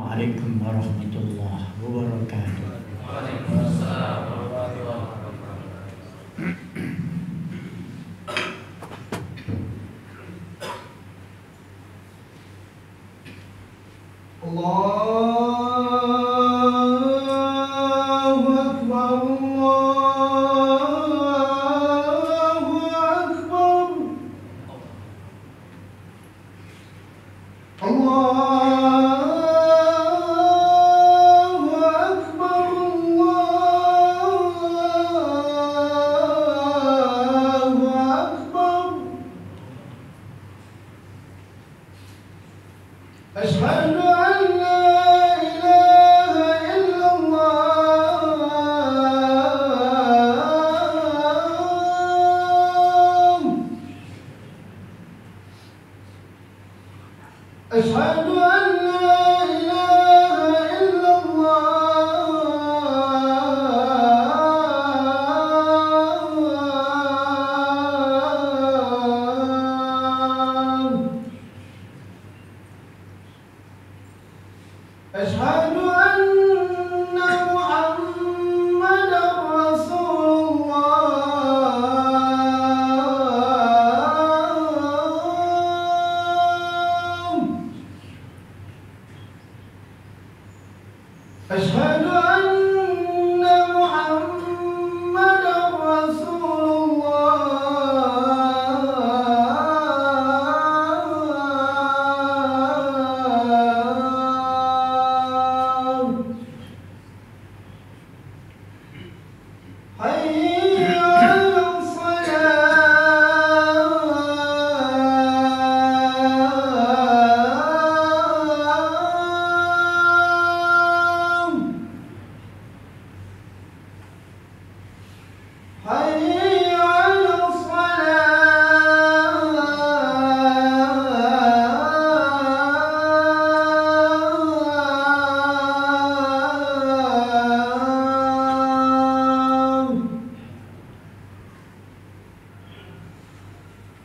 Assalamualaikum warahmatullahi wabarakatuh. Waalaikumsalam warahmatullahi wabarakatuh. Allahu Akbar, Allahu Akbar. Allahu Akbar, Allahu Akbar. Asyhadu an la ilaha illallah. Asyhadu an la ilaha illallah. أشهد أن محمدا رسول الله. أشهد أن محمدا رسول الله. حي على الصلاة. حي على الصلاة.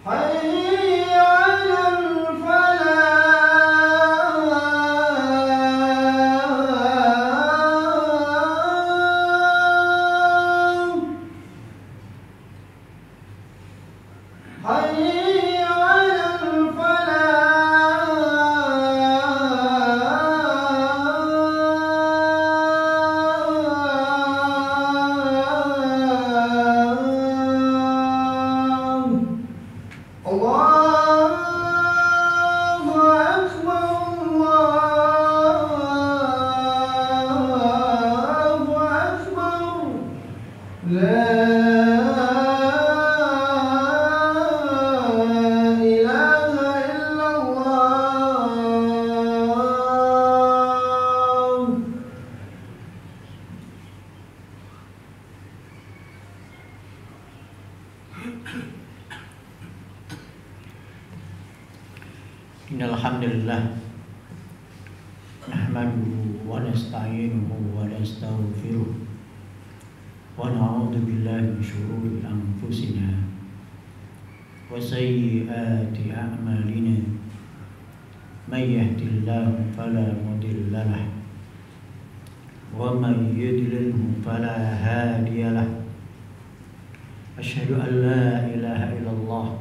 حي على الفلاح. حي على الفلاح. الله أكبر، الله أكبر. لا إله إلا الله. Innal hamdalillah nahmaduhu wa nasta'inuhu wa nastaghfiruh wa na'udzu billahi min shururi anfusina wa sayyiati a'malina. May yahdihillahu fala mudilla lahu wa may yudlilhu fala hadiya lahu. Asyhadu an la ilaha illallah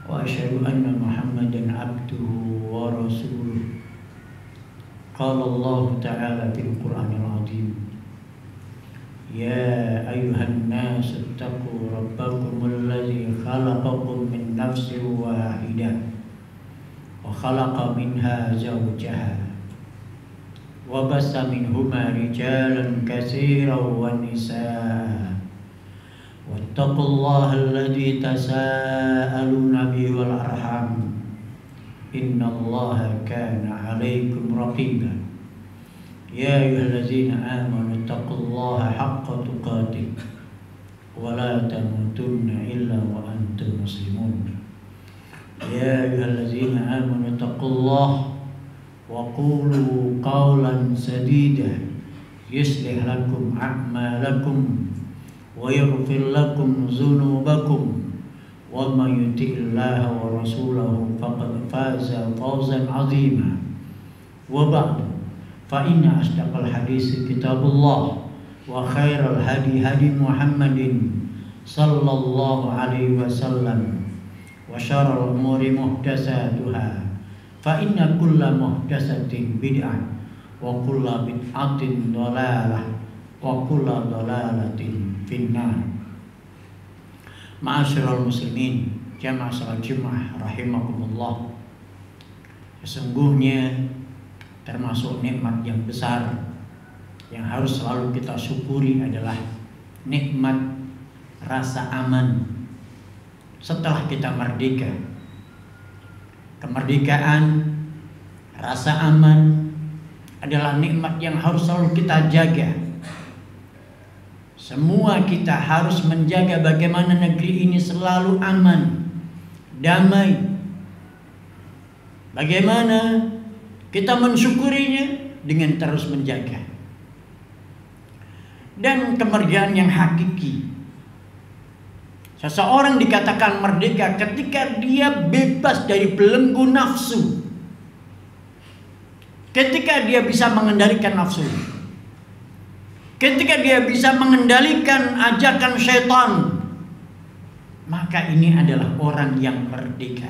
wa asyhadu anna Muhammadan abduhu wa rasuluh. Qala Allah ta'ala fil Qur'anil azim, ya ayyuhan nas ittaqu rabbakumul ladzi khalaqakum min nafsin wahidah wa khalaqa minha zawjaha wa bassa minhuma rijalan katsiran wan nisaa. Wattaqullaha alladzi tasaaluna bihi wal arham, innallaha kana 'alaikum raqiba. Ya ayyuhallazina amanu taqullaha haqqa tuqatih wa la tamutunna illa wa antum muslimun. Ya ayyuhallazina amanu taqullaha wa qulu qawlan sadida yuslih lakum a'malakum wa yaghfir lakum dzunubakum wa may yuti'illaha wa rasulahu faqad faza fawzan 'azima. wa ba'du fa inna asdaqal hadis kitabullah wa khairal hadi hadi Muhammadin sallallahu alaihi wasallam wa syarrul umuri muhdatsatuha fa inna kulla muhdatsatin bid'ah wa kulla bid'atin dhalalah wa kulla dhalalatin finnar. Ma'asyiral muslimin jamaah salat Jumat rahimakumullah. Sesungguhnya termasuk nikmat yang besar yang harus selalu kita syukuri adalah nikmat rasa aman setelah kita merdeka. Kemerdekaan, rasa aman adalah nikmat yang harus selalu kita jaga. Semua kita harus menjaga bagaimana negeri ini selalu aman, damai. Bagaimana kita mensyukurinya dengan terus menjaga. Dan kemerdekaan yang hakiki, seseorang dikatakan merdeka ketika dia bebas dari belenggu nafsu. Ketika dia bisa mengendalikan nafsu. Ketika dia bisa mengendalikan ajakan syaitan. Maka ini adalah orang yang merdeka.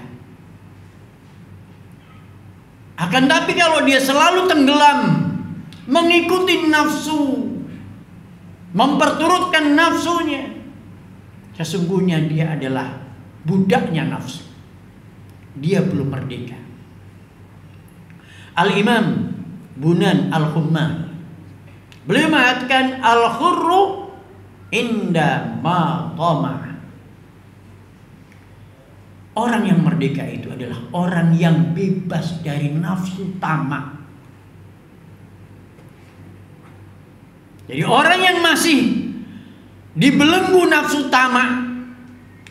Akan tapi kalau dia selalu tenggelam mengikuti nafsu, memperturutkan nafsunya, sesungguhnya dia adalah budaknya nafsu. Dia belum merdeka. Al-Imam Bunan Al-Humma beliau mengatakan al-khurru inda ma tama. Orang yang merdeka itu adalah orang yang bebas dari nafsu tamak. Jadi orang yang masih dibelenggu nafsu tamak,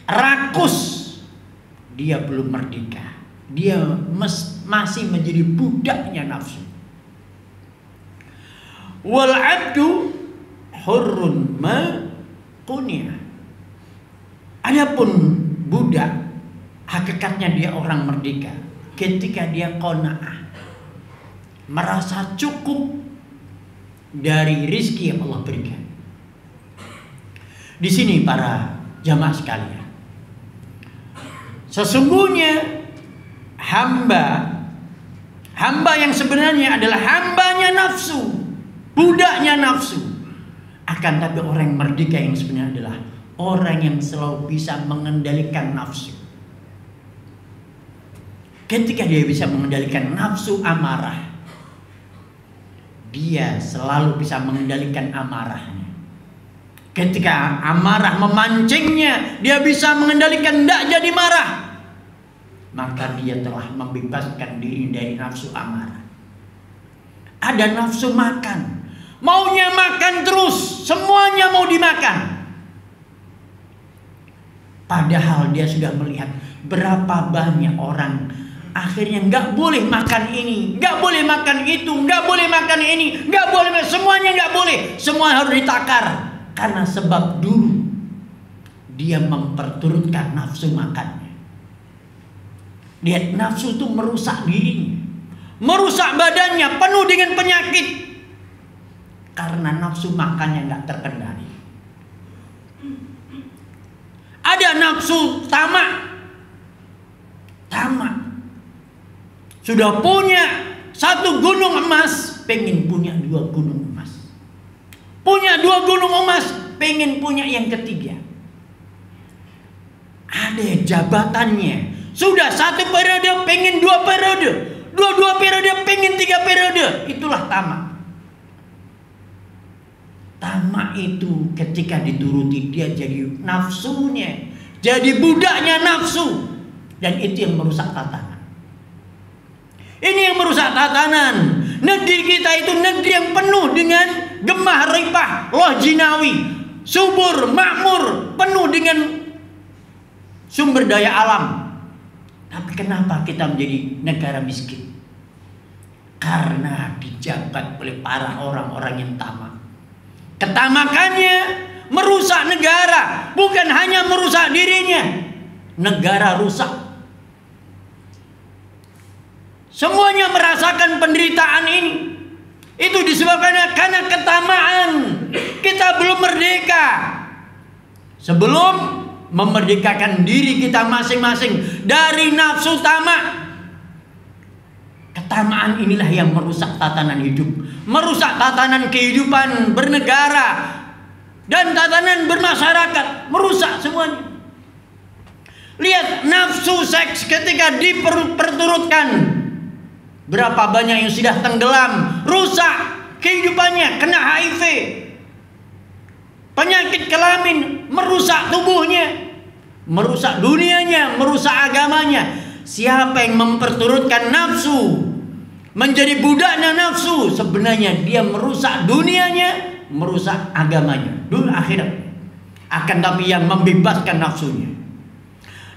rakus, dia belum merdeka. Dia masih menjadi budaknya nafsu. Wal abdu hurrun ma qunia. Adapun budak, hakikatnya dia orang merdeka ketika dia qanaah, merasa cukup dari rizki yang Allah berikan. Di sini para jamaah sekalian, sesungguhnya hamba yang sebenarnya adalah hambanya nafsu, budaknya nafsu. Akan tapi orang yang merdeka yang sebenarnya adalah orang yang selalu bisa mengendalikan nafsu. Ketika dia bisa mengendalikan nafsu amarah, dia selalu bisa mengendalikan amarahnya. Ketika amarah memancingnya, dia bisa mengendalikan tidak jadi marah. Maka dia telah membebaskan diri dari nafsu amarah. Ada nafsu makan, maunya makan terus, semuanya mau dimakan. Padahal dia sudah melihat berapa banyak orang akhirnya nggak boleh makan ini, nggak boleh makan itu, nggak boleh makan ini, nggak boleh, semuanya nggak boleh, semua harus ditakar. Karena sebab dulu dia memperturutkan nafsu makannya. Lihat, nafsu itu merusak dirinya, merusak badannya, penuh dengan penyakit. Karena nafsu makannya nggak terkendali. Ada nafsu tamak. Sudah punya satu gunung emas, pengen punya 2 gunung emas. Punya 2 gunung emas, pengen punya yang ketiga. Ada jabatannya, sudah 1 periode pengen 2 periode, 2 periode pengen 3 periode. Itulah tamak. Tamak itu ketika dituruti dia jadi nafsunya, jadi budaknya nafsu. Dan itu yang merusak tatanan. Ini yang merusak tatanan. Negeri kita itu negeri yang penuh dengan gemah ripah, loh jinawi, subur, makmur, penuh dengan sumber daya alam. Tapi kenapa kita menjadi negara miskin? Karena dijabat oleh para orang-orang yang tamak. Ketamakannya merusak negara, bukan hanya merusak dirinya. Negara rusak. Semuanya merasakan penderitaan ini. Itu disebabkan karena ketamaan. Kita belum merdeka. Sebelum memerdekakan diri kita masing-masing dari nafsu tamak. Ketamaan inilah yang merusak tatanan hidup, merusak tatanan kehidupan bernegara dan tatanan bermasyarakat, merusak semuanya. Lihat nafsu seks ketika diperturutkan, berapa banyak yang sudah tenggelam, rusak kehidupannya, kena HIV, penyakit kelamin, merusak tubuhnya, merusak dunianya, merusak agamanya. Siapa yang memperturutkan nafsu, menjadi budaknya nafsu, sebenarnya dia merusak dunianya, merusak agamanya, dunia akhirat. Akan tapi yang membebaskan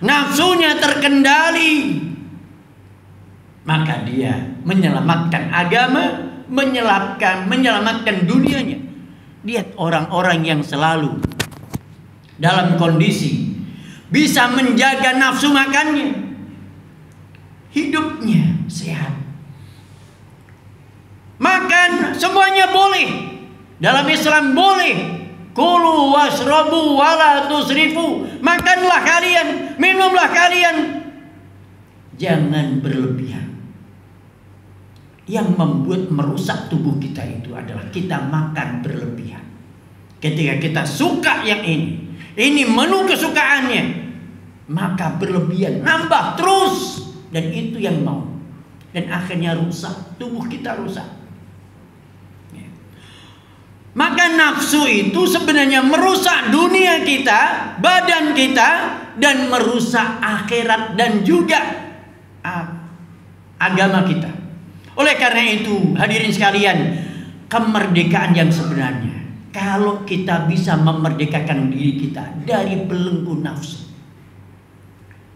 nafsunya terkendali, maka dia menyelamatkan agama, menyelamatkan dunianya. Lihat orang-orang yang selalu dalam kondisi bisa menjaga nafsu makannya, hidupnya sehat, makan semuanya boleh. Dalam Islam boleh, kulu washrabu wala tusrifu, makanlah kalian, minumlah kalian, jangan berlebihan. Yang membuat merusak tubuh kita itu adalah kita makan berlebihan. Ketika kita suka yang ini menu kesukaannya, maka berlebihan, nambah terus. Dan itu yang mau. Dan akhirnya rusak. Tubuh kita rusak. Maka nafsu itu sebenarnya merusak dunia kita, badan kita, dan merusak akhirat dan juga agama kita. Oleh karena itu, hadirin sekalian, kemerdekaan yang sebenarnya, kalau kita bisa memerdekakan diri kita dari belenggu nafsu.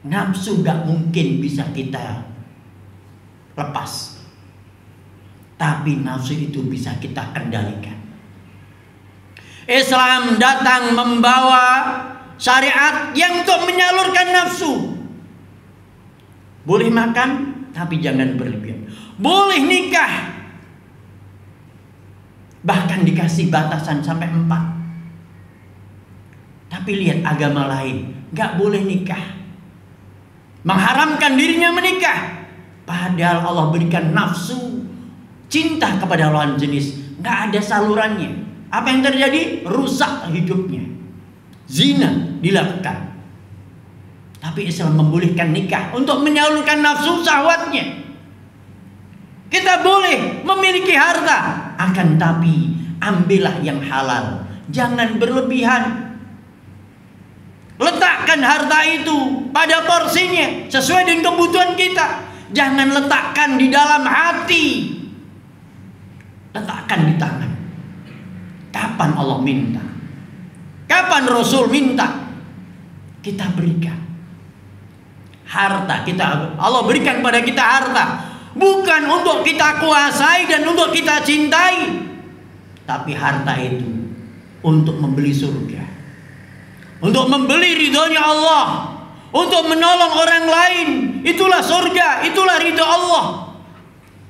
Nafsu gak mungkin bisa kita lepas, tapi nafsu itu bisa kita kendalikan. Islam datang membawa syariat yang untuk menyalurkan nafsu. Boleh makan, tapi jangan berlebihan. Boleh nikah, bahkan dikasih batasan sampai 4. Tapi lihat agama lain, gak boleh nikah, mengharamkan dirinya menikah. Padahal Allah berikan nafsu cinta kepada lawan jenis, gak ada salurannya. Apa yang terjadi? Rusak hidupnya, zina dilakukan. Tapi Islam membolehkan nikah untuk menyalurkan nafsu syahwatnya. Kita boleh memiliki harta, akan tapi ambillah yang halal, jangan berlebihan. Letakkan harta itu pada porsinya sesuai dengan kebutuhan kita. Jangan letakkan di dalam hati, letakkan di tangan. Kapan Allah minta, kapan Rasul minta, kita berikan. Harta kita, Allah berikan pada kita harta, bukan untuk kita kuasai dan untuk kita cintai, tapi harta itu untuk membeli surga, untuk membeli ridhonya Allah, untuk menolong orang lain. Itulah surga, itulah ridho Allah.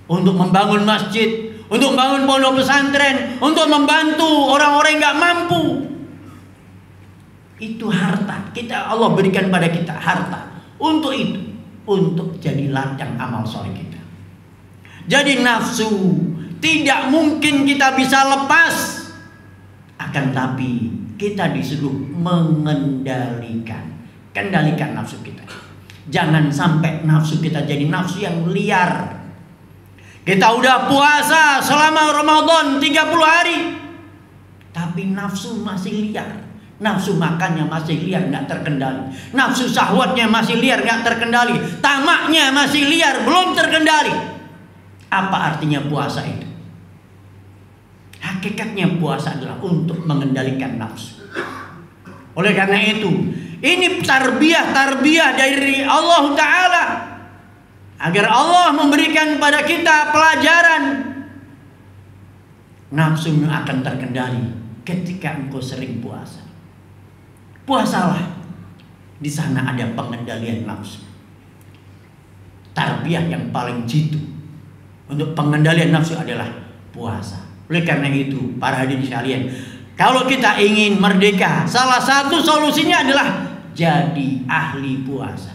Untuk membangun masjid, untuk membangun pondok pesantren, untuk membantu orang-orang yang gak mampu. Itu harta kita, Allah berikan pada kita harta untuk itu, untuk jadi ladang amal soleh kita. Jadi nafsu tidak mungkin kita bisa lepas, akan tapi kita disuruh mengendalikan. Kendalikan nafsu kita. Jangan sampai nafsu kita jadi nafsu yang liar. Kita udah puasa selama Ramadan 30 hari, tapi nafsu masih liar. Nafsu makannya masih liar, gak terkendali. Nafsu syahwatnya masih liar, gak terkendali. Tamaknya masih liar, belum terkendali. Apa artinya puasa itu? Hakikatnya puasa adalah untuk mengendalikan nafsu. Oleh karena itu, ini tarbiyah dari Allah Ta'ala, agar Allah memberikan pada kita pelajaran. Nafsumu akan terkendali ketika engkau sering puasa. Puasalah, di sana ada pengendalian nafsu. tarbiyah yang paling jitu untuk pengendalian nafsu adalah puasa. Oleh karena itu, para hadirin sekalian, kalau kita ingin merdeka, salah satu solusinya adalah jadi ahli puasa.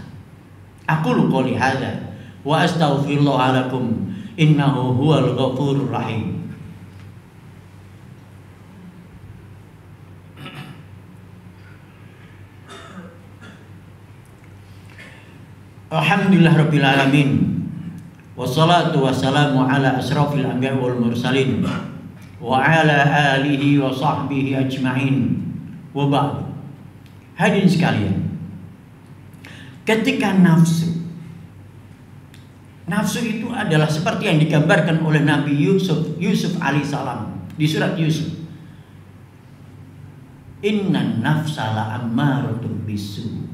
Aqulu qouli hadza wa astaghfirullah lakum innahu huwal ghafurur rahim. Alhamdulillah rabbil alamin. Wassalatu wassalamu ala asrafil anbiya wal mursalin wa ala alihi wa sahbihi ajma'in. Wa ba'du. Hadirin sekalian, ketika nafsu itu adalah seperti yang digambarkan oleh Nabi Yusuf alaihissalam di surat Yusuf. Innan nafsa la'ammaratun bisu.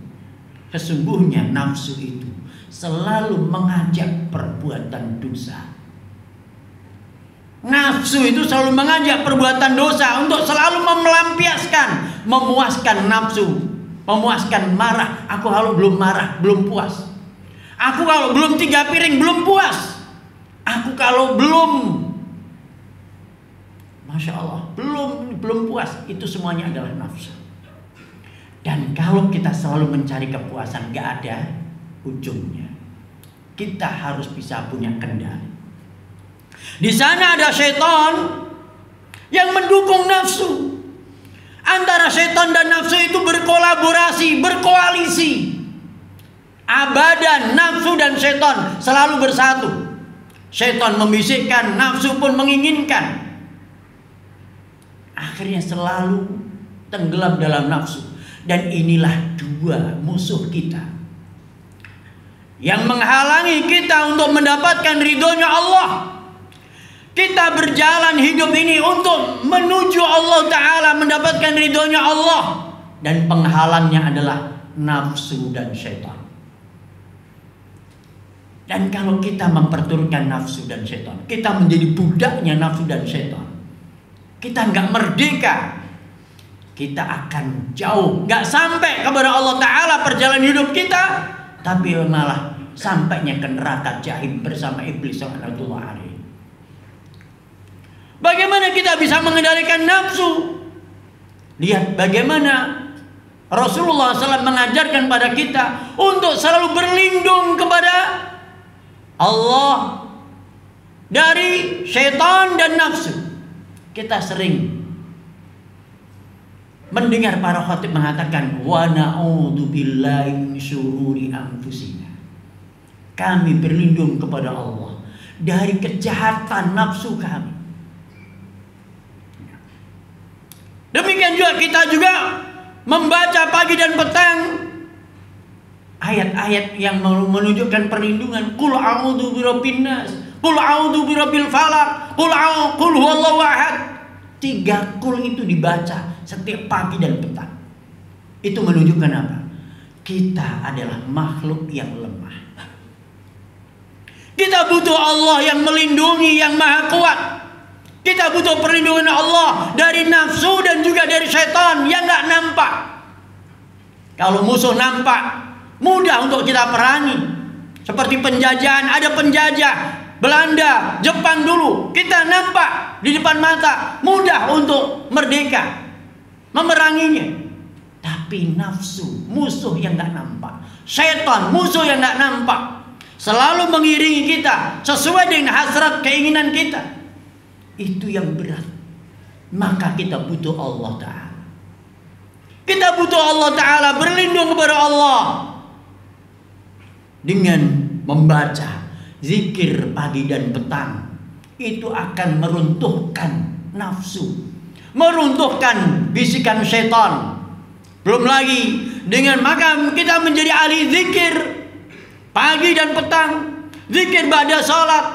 Sesungguhnya nafsu itu selalu mengajak perbuatan dosa. Nafsu itu selalu mengajak perbuatan dosa untuk selalu melampiaskan, memuaskan nafsu, memuaskan marah. Aku kalau belum marah, belum puas. Aku kalau belum 3 piring, belum puas. Aku kalau belum, Masya Allah, belum puas. Itu semuanya adalah nafsu. Dan kalau kita selalu mencari kepuasan, gak ada ujungnya. Kita harus bisa punya kendali. Di sana ada syaitan yang mendukung nafsu. Antara syaitan dan nafsu itu berkolaborasi, berkoalisi. Abadan nafsu dan syaitan selalu bersatu. Syaitan membisikkan, nafsu pun menginginkan. Akhirnya selalu tenggelam dalam nafsu. Dan inilah dua musuh kita yang menghalangi kita untuk mendapatkan ridhonya Allah. Kita berjalan hidup ini untuk menuju Allah Ta'ala, mendapatkan ridhonya Allah. Dan penghalangnya adalah nafsu dan syaitan. Dan kalau kita memperturutkan nafsu dan syaitan, kita menjadi budaknya nafsu dan syaitan, kita nggak merdeka. Kita akan jauh, gak sampai kepada Allah Ta'ala perjalanan hidup kita, tapi malah sampainya ke neraka jahim bersama iblis laknatullah alaih. Bagaimana kita bisa mengendalikan nafsu? Lihat bagaimana Rasulullah SAW mengajarkan pada kita untuk selalu berlindung kepada Allah dari syaitan dan nafsu. Kita sering mendengar para khatib mengatakan wa na'udzu billahi min syururi anfusina. Kami berlindung kepada Allah dari kejahatan nafsu kami. Demikian juga kita membaca pagi dan petang ayat-ayat yang menunjukkan perlindungan. Qul a'udzu birabbin nas, qul a'udzu birabbil falaq, qul huwallahu ahad. 3 qul itu dibaca setiap pagi dan petang. Itu menunjukkan apa? Kita adalah makhluk yang lemah. Kita butuh Allah yang melindungi, yang maha kuat. Kita butuh perlindungan Allah dari nafsu dan juga dari syaitan yang gak nampak. Kalau musuh nampak, mudah untuk kita perangi. Seperti penjajahan, ada penjajah Belanda, Jepang dulu, kita nampak di depan mata, mudah untuk merdeka, memeranginya. Tapi nafsu, musuh yang gak nampak, syaitan, musuh yang gak nampak, selalu mengiringi kita sesuai dengan hasrat keinginan kita. Itu yang berat. Maka kita butuh Allah Ta'ala. Kita butuh Allah Ta'ala, berlindung kepada Allah dengan membaca zikir pagi dan petang. Itu akan meruntuhkan nafsu, meruntuhkan bisikan syaitan. Belum lagi dengan maka kita menjadi ahli zikir pagi dan petang, zikir ba'da salat,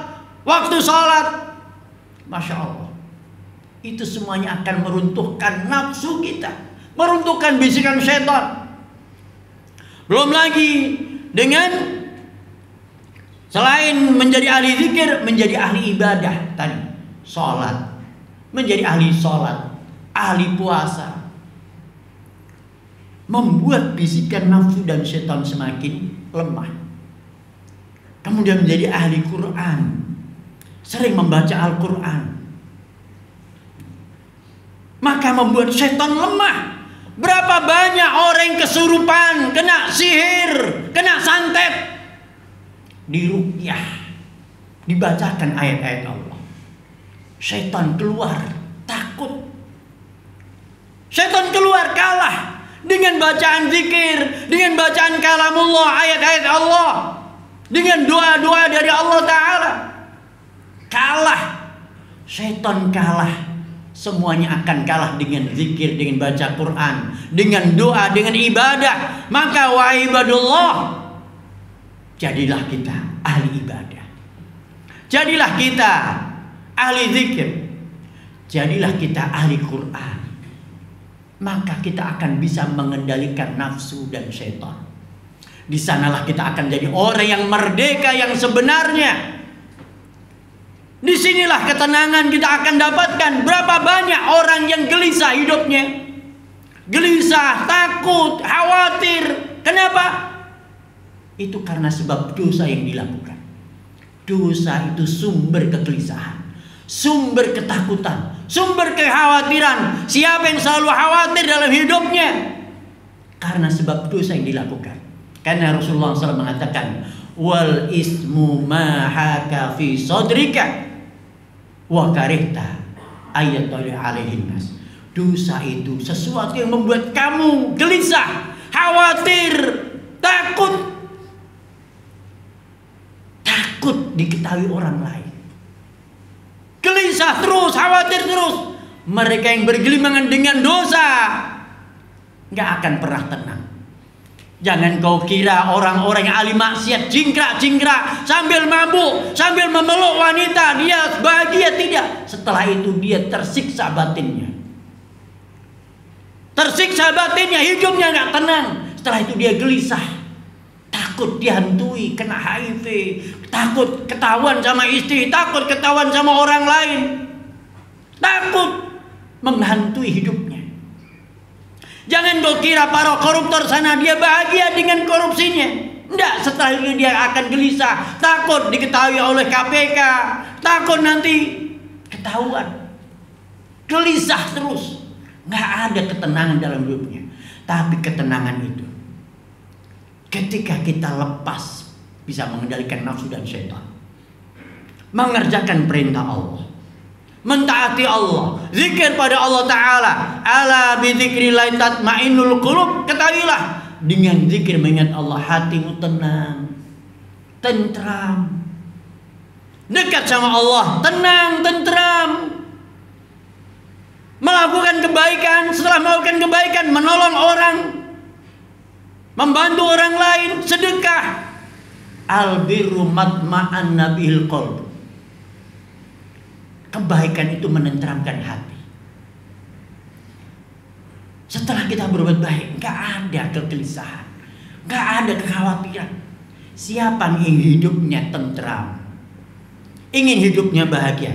waktu salat. Masya Allah, itu semuanya akan meruntuhkan nafsu kita, meruntuhkan bisikan syaitan. Belum lagi dengan selain menjadi ahli zikir, menjadi ahli ibadah tadi, sholat, menjadi ahli sholat, ahli puasa, membuat bisikan nafsu dan syaitan semakin lemah. kemudian menjadi ahli Quran, sering membaca Al-Quran, maka membuat setan lemah. Berapa banyak orang yang kesurupan, kena sihir, kena santet, diruqyah, dibacakan ayat-ayat Allah, setan keluar takut. Setan keluar kalah dengan bacaan zikir, dengan bacaan kalamullah, ayat-ayat Allah, dengan doa-doa dari Allah Ta'ala. Kalah, setan kalah. Semuanya akan kalah dengan zikir, dengan baca Quran, dengan doa, dengan ibadah. Maka wahai ibadullah, jadilah kita ahli ibadah, jadilah kita ahli zikir, jadilah kita ahli Quran. Maka kita akan bisa mengendalikan nafsu dan setan. Di sanalah kita akan jadi orang yang merdeka yang sebenarnya. Di sinilah ketenangan kita akan dapatkan. Berapa banyak orang yang gelisah hidupnya, gelisah, takut, khawatir. Kenapa? Itu karena sebab dosa yang dilakukan. Dosa itu sumber kegelisahan, sumber ketakutan, sumber kekhawatiran. Siapa yang selalu khawatir dalam hidupnya? Karena sebab dosa yang dilakukan. Karena Rasulullah SAW mengatakan, wal ismu ma haka fi sadrika wa karihta ayatullah alaihin nas. Dosa itu sesuatu yang membuat kamu gelisah, khawatir, takut diketahui orang lain, gelisah terus, khawatir terus. Mereka yang bergelimangan dengan dosa nggak akan pernah tenang. Jangan kau kira orang-orang yang ahli maksiat jingkrak-jingkrak sambil mabuk, sambil memeluk wanita, dia bahagia. Tidak. Setelah itu dia tersiksa batinnya. Tersiksa batinnya, hidupnya nggak tenang. Setelah itu dia gelisah, takut dihantui, kena HIV, takut ketahuan sama istri, takut ketahuan sama orang lain, takut menghantui hidupnya. Jangan kau kira para koruptor sana dia bahagia dengan korupsinya. Enggak, setelah itu dia akan gelisah, takut diketahui oleh KPK, takut nanti ketahuan. Gelisah terus, nggak ada ketenangan dalam hidupnya. Tapi ketenangan itu ketika kita lepas, bisa mengendalikan nafsu dan setan, mengerjakan perintah Allah, mentaati Allah, zikir pada Allah Ta'ala. Ala bidzikrillah tatmainnul qulub. Ketahuilah, dengan zikir mengingat Allah, hatimu tenang, tentram, dekat sama Allah, tenang, tentram, melakukan kebaikan. Setelah melakukan kebaikan, menolong orang, membantu orang lain, sedekah. Albirru matma'anna bihil qalb. Kebaikan itu menenteramkan hati. Setelah kita berbuat baik, gak ada kegelisahan, gak ada kekhawatiran. Siapa yang ingin hidupnya tentram, ingin hidupnya bahagia,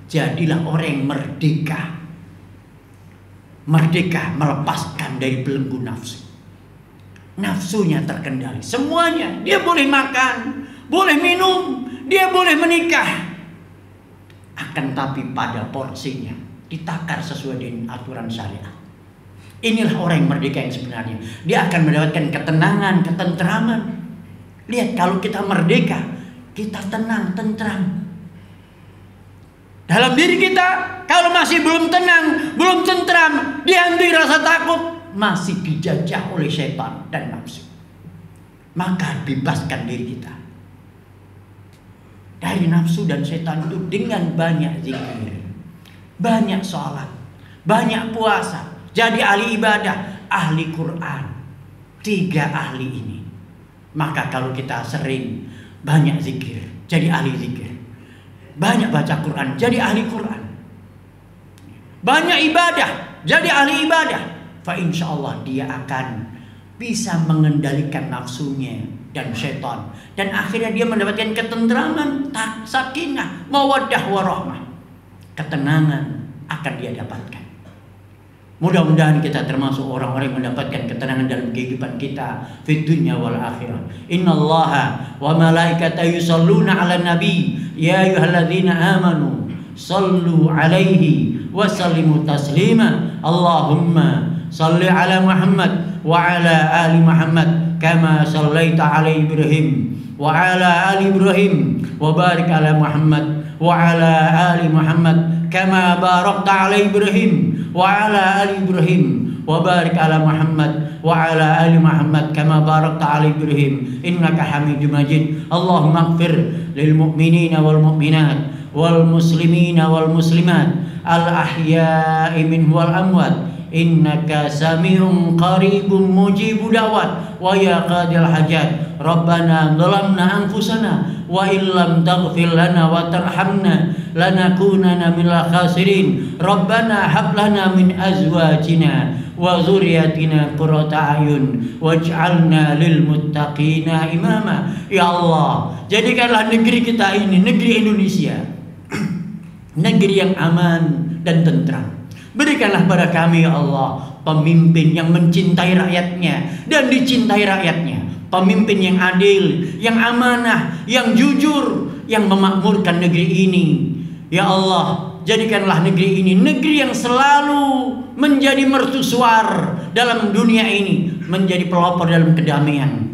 jadilah orang yang merdeka. Merdeka melepaskan dari belenggu nafsu. Nafsunya terkendali, semuanya. Dia boleh makan, boleh minum, dia boleh menikah. Akan tapi pada porsinya ditakar sesuai dengan aturan syariat. Inilah orang yang merdeka yang sebenarnya. Dia akan mendapatkan ketenangan, ketentraman. Lihat, kalau kita merdeka, kita tenang, tentram. Dalam diri kita, kalau masih belum tenang, belum tentram, dihantui rasa takut, masih dijajah oleh setan dan nafsu. Maka bebaskan diri kita dari nafsu dan setan itu dengan banyak zikir, banyak sholat, banyak puasa, jadi ahli ibadah, ahli Quran. 3 ahli ini. Maka kalau kita sering banyak zikir, jadi ahli zikir, banyak baca Quran, jadi ahli Quran, banyak ibadah, jadi ahli ibadah, fa insyaallah dia akan bisa mengendalikan nafsunya dan setan, dan akhirnya dia mendapatkan ketentraman, sakinah, mawaddah warahmah. Ketenangan akan dia dapatkan. Mudah-mudahan kita termasuk orang-orang yang mendapatkan ketenangan dalam kehidupan kita fid dunya wal akhirah. Innallaha wa malaikatahu yusholluna 'alan nabi ya ayyuhalladzina amanu shallu 'alaihi wa sallimu taslima. Allahumma shalli 'ala Muhammad wa 'ala ali Muhammad kama shallaita 'ala Ibrahim wa 'ala ali Ibrahim wa barik 'ala Muhammad wa 'ala ali Muhammad kama barakta 'ala Ibrahim wa 'ala ali Ibrahim wa barik 'ala Muhammad wa 'ala ali Muhammad kama barakta 'ala Ibrahim innaka Hamidum Majid. Allahumma ighfir lil mu'minina wal mu'minat wal muslimina wal muslimat al ahya'i minhum wal amwat innaka sami'un qaribun mujibu da'wat wa ya qadil hajat. Rabbana dhalamna anfusana wa illam taghfir lana wa tarhamna lanakunanna minal khasirin. Rabbana hab lana min azwajina wa dzurriyyatina qurrata a'yun waj'alna lil muttaqina imama. Ya Allah, jadikanlah negeri kita ini, negeri Indonesia, negeri yang aman dan tentram. Berikanlah pada kami ya Allah pemimpin yang mencintai rakyatnya dan dicintai rakyatnya, pemimpin yang adil, yang amanah, yang jujur, yang memakmurkan negeri ini. Ya Allah, jadikanlah negeri ini negeri yang selalu menjadi mercusuar dalam dunia ini, menjadi pelopor dalam kedamaian.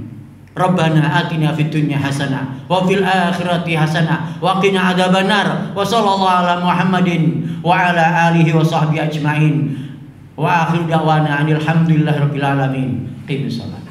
Rabbana atina fid dunya hasanah wa fil akhirati hasanah wa qina adzabannar wa sallallahu ala Muhammadin wa ala alihi wa sahbihi ajmain wa akhiru da'wana alhamdulillahi rabbil alamin. Qimus shalah.